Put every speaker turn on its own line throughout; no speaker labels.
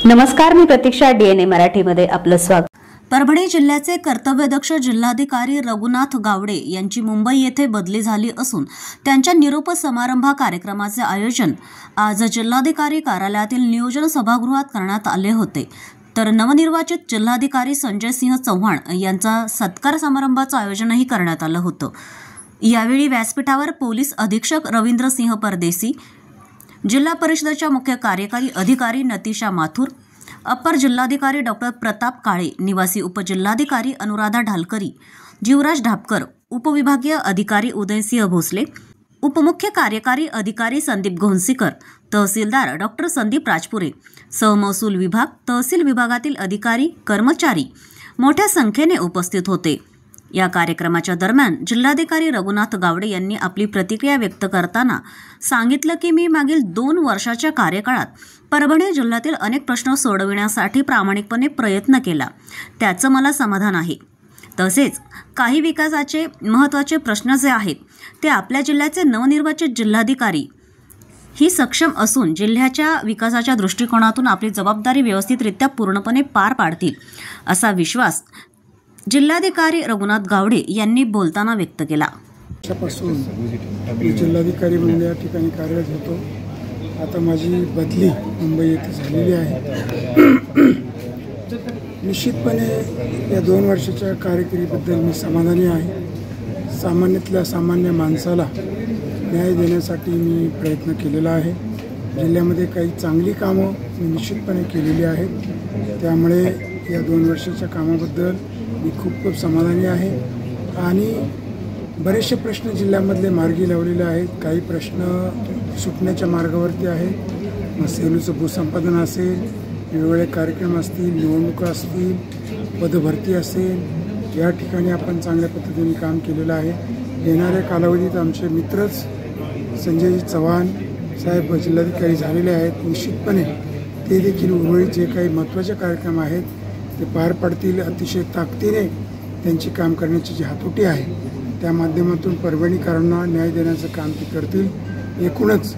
नमस्कार, मी प्रतीक्षा. DNA मराठीमध्ये आपलं स्वागत.
परभणी जिल्ह्याचे कर्तव्यदक्ष जिल्हाधिकारी रघुनाथ गावडे यांची मुंबई येथे बदली झाली असून त्यांच्या निरोप समारंभ कार्यक्रमाचे आयोजन आज जिल्हाधिकारी कार्यालयातील नियोजन सभागृहात करण्यात आले होते. तर नवनिर्वाचित जिल्हाधिकारी संजय सिंह चव्हाण यांचा सत्कार समारंभाचं आयोजनही करण्यात आलं होतं. यावेळी व्यासपीठावर पोलीस अधीक्षक रवींद्र सिंह परदेसी, जिल्हा परिषदेच्या मुख्य कार्यकारी अधिकारी नतीशा माथुर, अप्पर जिल्हाधिकारी डॉक्टर प्रताप काळे, निवासी उपजिल्हाधिकारी अनुराधा ढालकरी, जीवराज ढापकर, उपविभागीय अधिकारी उदयसिंह भोसले, उपमुख्य कार्यकारी अधिकारी संदीप घोंसीकर, तहसीलदार डॉक्टर संदीप राजपुरे, सहमहसूल विभाग, तहसील विभागातील अधिकारी कर्मचारी मोठ्या संख्येने उपस्थित होते. या कार्यक्रमाच्या दरम्यान जिल्हाधिकारी रघुनाथ गावडे यांनी आपली प्रतिक्रिया व्यक्त करताना सांगितलं की मी मागील 2 वर्षाच्या कार्यकाळात परभणी जिल्ह्यातील अनेक प्रश्न सोडविण्यासाठी प्रामाणिकपणे प्रयत्न केला. त्याचं मला समाधान आहे. तसेच काही विकासाचे महत्त्वाचे प्रश्न जे आहेत ते आपल्या जिल्ह्याचे नवनिर्वाचित जिल्हाधिकारी ही सक्षम असून जिल्ह्याच्या विकासाच्या दृष्टिकोनातून आपली जबाबदारी व्यवस्थितरित्या पूर्णपणे पार पाडतील असा विश्वास जिल्हाधिकारी रघुनाथ गावडे यांनी बोलताना व्यक्त केला.
मी जिल्हाधिकारी म्हणून या ठिकाणी कार्यरत होतो. आता माझी बदली मुंबई येथे झालेली आहे. निश्चितपणे या 2 वर्षाच्या कारकिर्दीबद्दल मी समाधानी आहे. सामान्यातल्या सामान्य माणसाला न्याय देण्यासाठी मी प्रयत्न केलेला आहे. जिल्ह्यामध्ये काही चांगली कामं मी निश्चितपणे केलेली आहेत. त्यामुळे या 2 वर्षाच्या कामाबद्दल मी खूप समाधानी आहे. आणि बरेचसे प्रश्न जिल्ह्यामधले मार्गी लावलेले आहेत. काही प्रश्न सुटण्याच्या मार्गावरती आहेत. मग सेलूचं भूसंपादन असेल, वेगवेगळे कार्यक्रम असतील, निवडणुका असतील, पदभरती असेल, या ठिकाणी आपण चांगल्या पद्धतीने काम केलेलं आहे. येणाऱ्या कालावधीत आमचे मित्रच संजय चव्हाण साहेब जिल्हाधिकारी झालेले आहेत. निश्चितपणे ते देखील उर्वरित जे काही महत्त्वाचे कार्यक्रम आहेत ते पार पाडतील. अतिशय ताकदीने त्यांची काम करण्याची जी हातोटी आहे त्या माध्यमातून परभणीकरांना न्याय देण्याचं काम ते करतील. एकूणच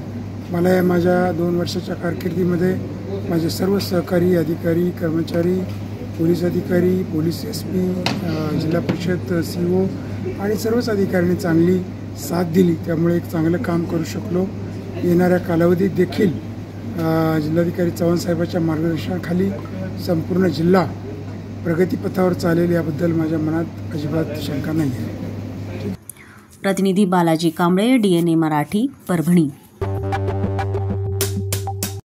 मला या माझ्या 2 वर्षाच्या कारकिर्दीमध्ये माझे सर्व सहकारी अधिकारी, कर्मचारी, पोलीस अधिकारी, पोलीस SP, जिल्हा परिषद CO आणि सर्वच अधिकाऱ्यांनी चांगली साथ दिली. त्यामुळे एक चांगलं काम करू शकलो. येणाऱ्या कालावधीत देखील जिल्हाधिकारी चव्हाण साहेबांच्या मार्गदर्शनाखाली संपूर्ण जिल्हा प्रगतीपथावर चालेल याबद्दल माझ्या मनात अजिबात शंका नाही आहे.
प्रतिनिधी बालाजी कांबळे, DNA मराठी, परभणी.